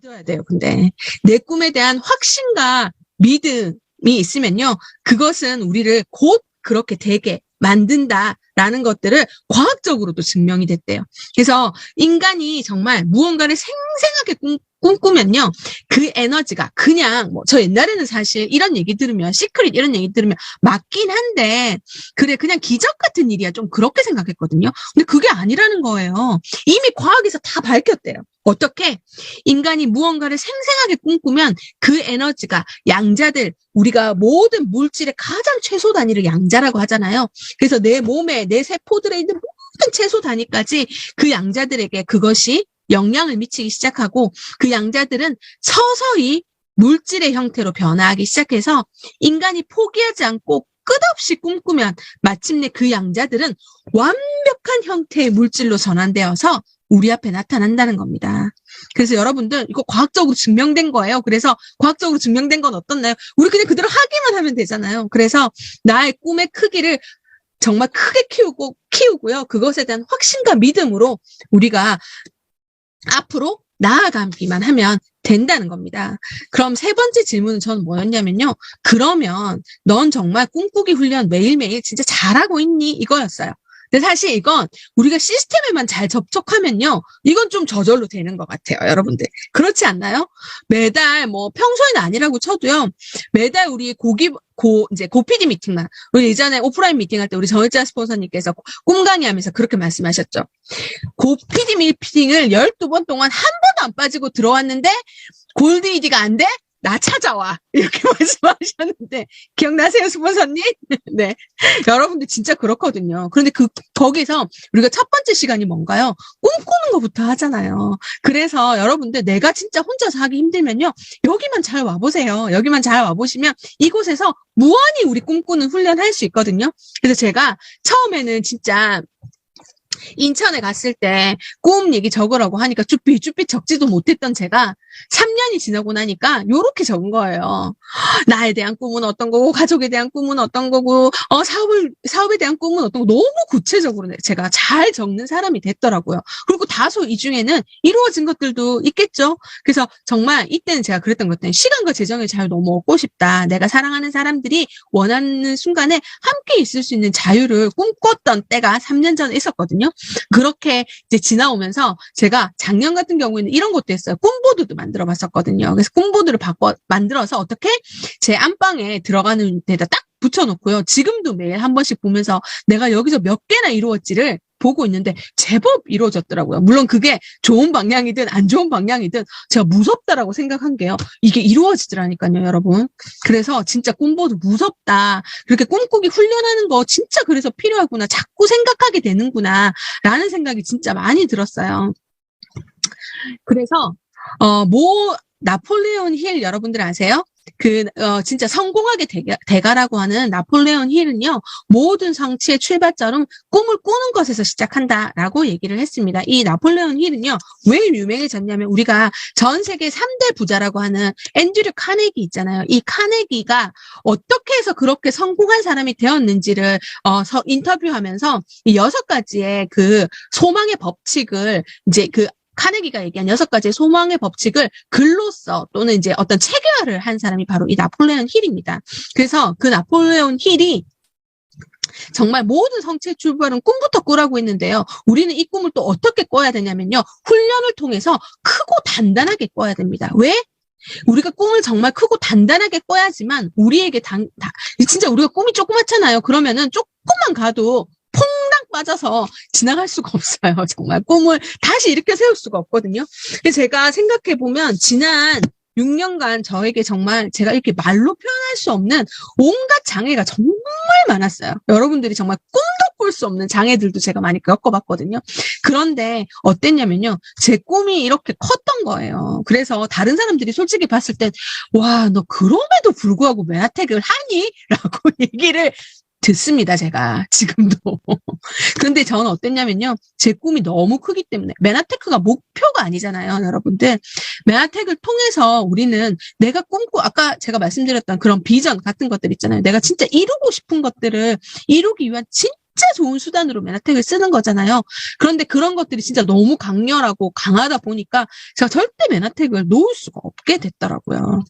믿어야 돼요. 근데 내 꿈에 대한 확신과 믿음이 있으면요, 그것은 우리를 곧 그렇게 되게 만든다라는 것들을 과학적으로도 증명이 됐대요. 그래서 인간이 정말 무언가를 생생하게 꿈꾸면요, 그 에너지가 그냥 뭐 저 옛날에는 사실 이런 얘기 들으면 시크릿 이런 얘기 들으면 맞긴 한데 그래 그냥 기적 같은 일이야 좀 그렇게 생각했거든요. 근데 그게 아니라는 거예요. 이미 과학에서 다 밝혔대요. 어떻게 인간이 무언가를 생생하게 꿈꾸면 그 에너지가 양자들, 우리가 모든 물질의 가장 최소 단위를 양자라고 하잖아요. 그래서 내 몸에 내 세포들에 있는 모든 최소 단위까지 그 양자들에게 그것이 영향을 미치기 시작하고 그 양자들은 서서히 물질의 형태로 변화하기 시작해서 인간이 포기하지 않고 끝없이 꿈꾸면 마침내 그 양자들은 완벽한 형태의 물질로 전환되어서 우리 앞에 나타난다는 겁니다. 그래서 여러분들 이거 과학적으로 증명된 거예요. 그래서 과학적으로 증명된 건 어떻나요? 우리 그냥 그대로 하기만 하면 되잖아요. 그래서 나의 꿈의 크기를 정말 크게 키우고요. 그것에 대한 확신과 믿음으로 우리가 앞으로 나아가기만 하면 된다는 겁니다. 그럼 세 번째 질문은 저는 뭐였냐면요. 그러면 넌 정말 꿈꾸기 훈련 매일매일 진짜 잘하고 있니? 이거였어요. 근데 사실 이건 우리가 시스템에만 잘 접촉하면요, 이건 좀 저절로 되는 것 같아요, 여러분들. 그렇지 않나요? 매달 뭐 평소에는 아니라고 쳐도요, 매달 우리 이제 고PD 미팅만, 우리 예전에 오프라인 미팅할 때 우리 정일자 스폰서님께서 꿈 강의하면서 그렇게 말씀하셨죠. 고PD 미팅을 12번 동안 한 번도 안 빠지고 들어왔는데 골드 ED가 안 돼? 나 찾아와. 이렇게 말씀하셨는데 기억나세요, 스폰서님? 네. 여러분들 진짜 그렇거든요. 그런데 거기서 우리가 첫 번째 시간이 뭔가요? 꿈꾸는 것부터 하잖아요. 그래서 여러분들 내가 진짜 혼자서 하기 힘들면요, 여기만 잘 와보세요. 여기만 잘 와보시면 이곳에서 무한히 우리 꿈꾸는 훈련 할 수 있거든요. 그래서 제가 처음에는 진짜 인천에 갔을 때 꿈 얘기 적으라고 하니까 쭈삣 적지도 못했던 제가 3년이 지나고 나니까 요렇게 적은 거예요. 나에 대한 꿈은 어떤 거고, 가족에 대한 꿈은 어떤 거고, 사업에 대한 꿈은 어떤 거, 너무 구체적으로 제가 잘 적는 사람이 됐더라고요. 그리고 다소 이 중에는 이루어진 것들도 있겠죠. 그래서 정말 이때는 제가 그랬던 것 같아요. 시간과 재정의 자유 너무 얻고 싶다. 내가 사랑하는 사람들이 원하는 순간에 함께 있을 수 있는 자유를 꿈꿨던 때가 3년 전에 있었거든요. 그렇게 이제 지나오면서 제가 작년 같은 경우에는 이런 것도 했어요. 꿈보드도 만들어 봤었거든요. 그래서 꿈보드를 만들어서 어떻게 제 안방에 들어가는 데다 딱 붙여놓고요. 지금도 매일 한 번씩 보면서 내가 여기서 몇 개나 이루었지를 보고 있는데 제법 이루어졌더라고요. 물론 그게 좋은 방향이든 안 좋은 방향이든 제가 무섭다라고 생각한 게요, 이게 이루어지더라니까요, 여러분. 그래서 진짜 꿈보드 무섭다. 그렇게 꿈꾸기 훈련하는 거 진짜 그래서 필요하구나. 자꾸 생각하게 되는구나. 라는 생각이 진짜 많이 들었어요. 그래서 나폴레온 힐 여러분들 아세요? 진짜 성공하게 대가라고 하는 나폴레온 힐은요, 모든 성취의 출발점은 꿈을 꾸는 것에서 시작한다라고 얘기를 했습니다. 이 나폴레온 힐은요, 왜 유명해졌냐면, 우리가 전 세계 3대 부자라고 하는 앤드류 카네기 있잖아요. 이 카네기가 어떻게 해서 그렇게 성공한 사람이 되었는지를, 인터뷰하면서 이 6가지의 그 소망의 법칙을 이제 카네기가 얘기한 6가지의 소망의 법칙을 글로써 또는 이제 어떤 체계화를 한 사람이 바로 이 나폴레온 힐입니다. 그래서 그 나폴레온 힐이 정말 모든 성취의 출발은 꿈부터 꾸라고 했는데요. 우리는 이 꿈을 또 어떻게 꿔야 되냐면요, 훈련을 통해서 크고 단단하게 꿔야 됩니다. 왜? 우리가 꿈을 정말 크고 단단하게 꿔야지만 우리에게 진짜 우리가 꿈이 조그맣잖아요. 그러면은 조금만 가도 퐁당 빠져서 지나갈 수가 없어요. 정말 꿈을 다시 일으켜 세울 수가 없거든요. 그래서 제가 생각해보면 지난 6년간 저에게 정말 제가 이렇게 말로 표현할 수 없는 온갖 장애가 정말 많았어요. 여러분들이 정말 꿈도 꿀 수 없는 장애들도 제가 많이 겪어봤거든요. 그런데 어땠냐면요, 제 꿈이 이렇게 컸던 거예요. 그래서 다른 사람들이 솔직히 봤을 땐 와, 너 그럼에도 불구하고 맨하텍을 하니? 라고 얘기를 듣습니다, 제가 지금도. 그런데 저는 어땠냐면요, 제 꿈이 너무 크기 때문에, 맨하테크가 목표가 아니잖아요, 여러분들. 맨하텍을 통해서 우리는 내가 아까 제가 말씀드렸던 그런 비전 같은 것들 있잖아요. 내가 진짜 이루고 싶은 것들을 이루기 위한 진짜 좋은 수단으로 맨하택을 쓰는 거잖아요. 그런데 그런 것들이 진짜 너무 강렬하고 강하다 보니까 제가 절대 맨하택을 놓을 수가 없게 됐더라고요.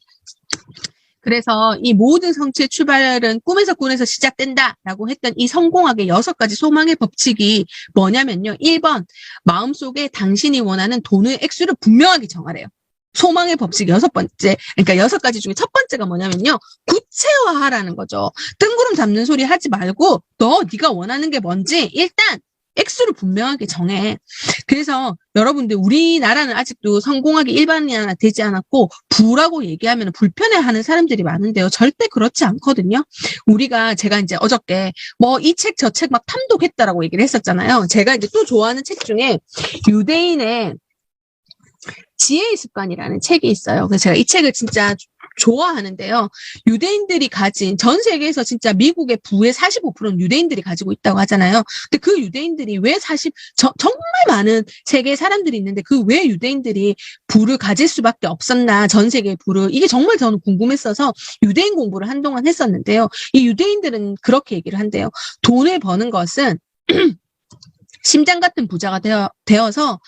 그래서 이 모든 성취의 출발은 꿈에서 시작된다라고 했던 이 성공학의 6가지 소망의 법칙이 뭐냐면요. 1번, 마음속에 당신이 원하는 돈의 액수를 분명하게 정하래요. 소망의 법칙 6번째, 그러니까 6가지 중에 첫 번째가 뭐냐면요. 구체화하라는 거죠. 뜬구름 잡는 소리 하지 말고 네가 원하는 게 뭔지 일단 액수를 분명하게 정해. 그래서 여러분들 우리나라는 아직도 성공하기 일반화되지 되지 않았고 부라고 얘기하면 불편해하는 사람들이 많은데요. 절대 그렇지 않거든요. 제가 이제 어저께 뭐 이 책 저 책 막 탐독했다라고 얘기를 했었잖아요. 제가 이제 또 좋아하는 책 중에 유대인의 지혜의 습관이라는 책이 있어요. 그래서 제가 이 책을 진짜 좋아하는데요. 유대인들이 가진 전 세계에서 진짜 미국의 부의 45%는 유대인들이 가지고 있다고 하잖아요. 근데 그 유대인들이 왜 정말 많은 세계의 사람들이 있는데 왜 유대인들이 부를 가질 수밖에 없었나, 전 세계의 부를. 이게 정말 저는 궁금했어서 유대인 공부를 한동안 했었는데요. 이 유대인들은 그렇게 얘기를 한대요. 돈을 버는 것은 심장 같은 부자가 되어서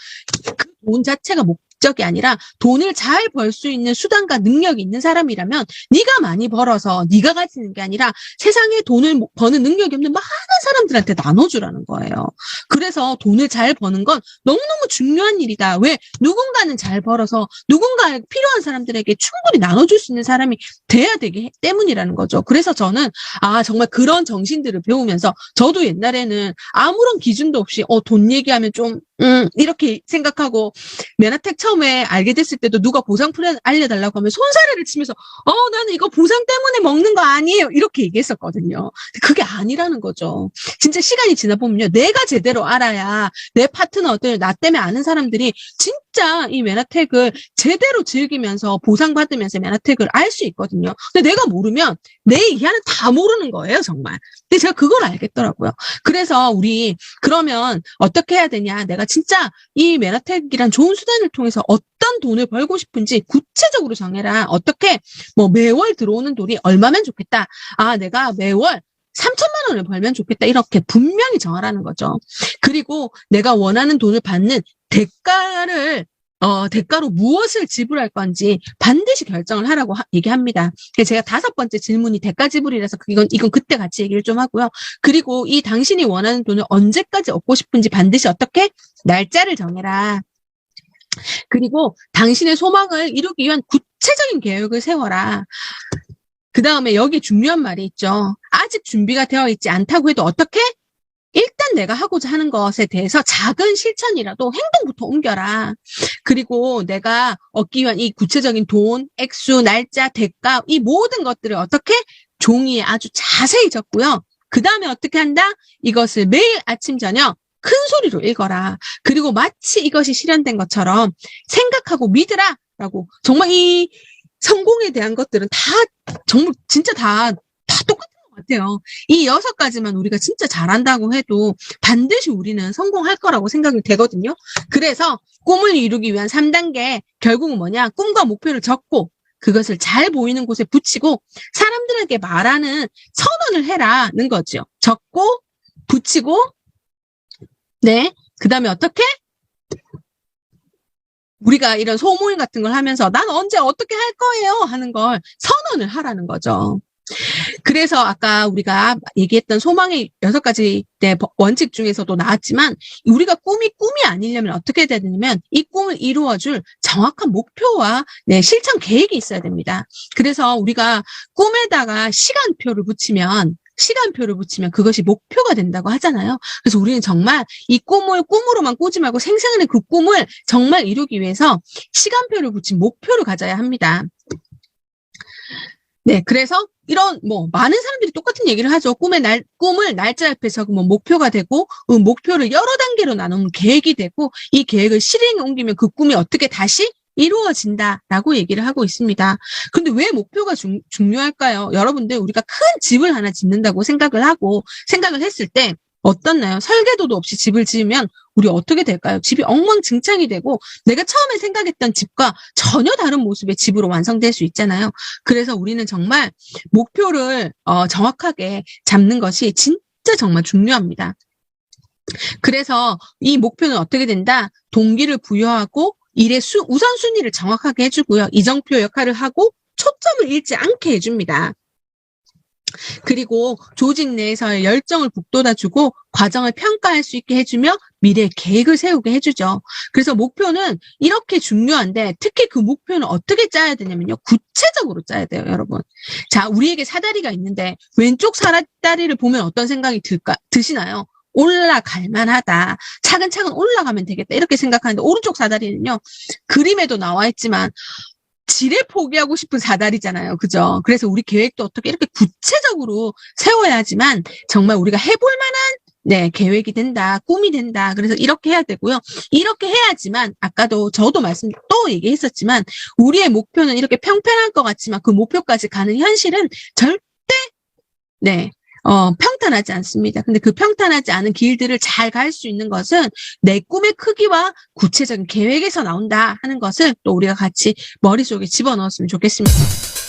그 돈 자체가 목적이 아니라 돈을 잘 벌 수 있는 수단과 능력이 있는 사람이라면 네가 많이 벌어서 네가 가지는 게 아니라 세상에 돈을 버는 능력이 없는 많은 사람들한테 나눠주라는 거예요. 그래서 돈을 잘 버는 건 너무너무 중요한 일이다. 왜? 누군가는 잘 벌어서 누군가 필요한 사람들에게 충분히 나눠줄 수 있는 사람이 돼야 되기 때문이라는 거죠. 그래서 저는 정말 그런 정신들을 배우면서 저도 옛날에는 아무런 기준도 없이 돈 얘기하면 좀 이렇게 생각하고 맨하택 처음에 알게 됐을 때도 누가 보상 플랜 알려달라고 하면 손사래를 치면서 나는 이거 보상 때문에 먹는 거 아니에요. 이렇게 얘기했었거든요. 그게 아니라는 거죠. 진짜 시간이 지나 보면요. 내가 제대로 알아야 내 파트너들, 나 때문에 아는 사람들이 진짜 이 맨하택을 제대로 즐기면서 보상받으면서 맨하택을 알 수 있거든요. 근데 내가 모르면 내 이하는 다 모르는 거예요, 정말. 근데 제가 그걸 알겠더라고요. 그래서 우리 그러면 어떻게 해야 되냐. 내가 진짜 이 맨하택이란 좋은 수단을 통해서 어떤 돈을 벌고 싶은지 구체적으로 정해라. 어떻게 매월 들어오는 돈이 얼마면 좋겠다. 내가 매월 3천만 원을 벌면 좋겠다. 이렇게 분명히 정하라는 거죠. 그리고 내가 원하는 돈을 받는 대가로 무엇을 지불할 건지 반드시 결정을 하라고 얘기합니다. 그래서 제가 5번째 질문이 대가 지불이라서 이건 그때 같이 얘기를 좀 하고요. 그리고 이 당신이 원하는 돈을 언제까지 얻고 싶은지 반드시 어떻게? 날짜를 정해라. 그리고 당신의 소망을 이루기 위한 구체적인 계획을 세워라. 그 다음에 여기 중요한 말이 있죠. 아직 준비가 되어 있지 않다고 해도 어떻게? 일단 내가 하고자 하는 것에 대해서 작은 실천이라도 행동부터 옮겨라. 그리고 내가 얻기 위한 이 구체적인 돈, 액수, 날짜, 대가, 이 모든 것들을 어떻게? 종이에 아주 자세히 적고요. 그 다음에 어떻게 한다? 이것을 매일 아침, 저녁 큰 소리로 읽어라. 그리고 마치 이것이 실현된 것처럼 생각하고 믿으라. 라고. 정말 이 성공에 대한 것들은 정말 진짜 다 똑같은 것 같아요. 이 6가지만 우리가 진짜 잘한다고 해도 반드시 우리는 성공할 거라고 생각이 되거든요. 그래서 꿈을 이루기 위한 3단계, 결국은 뭐냐? 꿈과 목표를 적고 그것을 잘 보이는 곳에 붙이고 사람들에게 말하는 선언을 해라는 거죠. 적고 붙이고 그 다음에 어떻게? 우리가 이런 소모임 같은 걸 하면서 난 언제 어떻게 할 거예요 하는 걸 선언을 하라는 거죠. 그래서 아까 우리가 얘기했던 소망의 6가지 원칙 중에서도 나왔지만 우리가 꿈이 아니려면 어떻게 해야 되냐면 이 꿈을 이루어줄 정확한 목표와 실천 계획이 있어야 됩니다. 그래서 우리가 꿈에다가 시간표를 붙이면 그것이 목표가 된다고 하잖아요. 그래서 우리는 정말 이 꿈을 꿈으로만 꾸지 말고 생생한 그 꿈을 정말 이루기 위해서 시간표를 붙인 목표를 가져야 합니다. 그래서 이런 많은 사람들이 똑같은 얘기를 하죠. 꿈을 날짜 앞에 적으면 목표가 되고 목표를 여러 단계로 나누면 계획이 되고 이 계획을 실행에 옮기면 그 꿈이 어떻게 다시 이루어진다라고 얘기를 하고 있습니다. 근데 왜 목표가 중요할까요? 여러분들 우리가 큰 집을 하나 짓는다고 생각을 했을 때 어떻나요? 설계도도 없이 집을 지으면 우리 어떻게 될까요? 집이 엉망진창이 되고 내가 처음에 생각했던 집과 전혀 다른 모습의 집으로 완성될 수 있잖아요. 그래서 우리는 정말 목표를 정확하게 잡는 것이 진짜 진짜 정말 중요합니다. 그래서 이 목표는 어떻게 된다? 동기를 부여하고 일의 우선순위를 정확하게 해주고요. 이정표 역할을 하고 초점을 잃지 않게 해줍니다. 그리고 조직 내에서의 열정을 북돋아주고 과정을 평가할 수 있게 해주며 미래 계획을 세우게 해주죠. 그래서 목표는 이렇게 중요한데 특히 그 목표는 어떻게 짜야 되냐면요. 구체적으로 짜야 돼요, 여러분. 자, 우리에게 사다리가 있는데 왼쪽 사다리를 보면 어떤 생각이 드시나요? 올라갈 만하다. 차근차근 올라가면 되겠다. 이렇게 생각하는데 오른쪽 사다리는요. 그림에도 나와 있지만 지레 포기하고 싶은 사다리잖아요. 그죠? 그래서 우리 계획도 어떻게 이렇게 구체적으로 세워야지만 정말 우리가 해볼 만한 계획이 된다. 꿈이 된다. 그래서 이렇게 해야 되고요. 이렇게 해야지만 아까도 저도 또 얘기했었지만 우리의 목표는 이렇게 평평할 것 같지만 그 목표까지 가는 현실은 절대 평탄하지 않습니다. 근데 그 평탄하지 않은 길들을 잘 갈 수 있는 것은 내 꿈의 크기와 구체적인 계획에서 나온다 하는 것을 또 우리가 같이 머릿속에 집어넣었으면 좋겠습니다.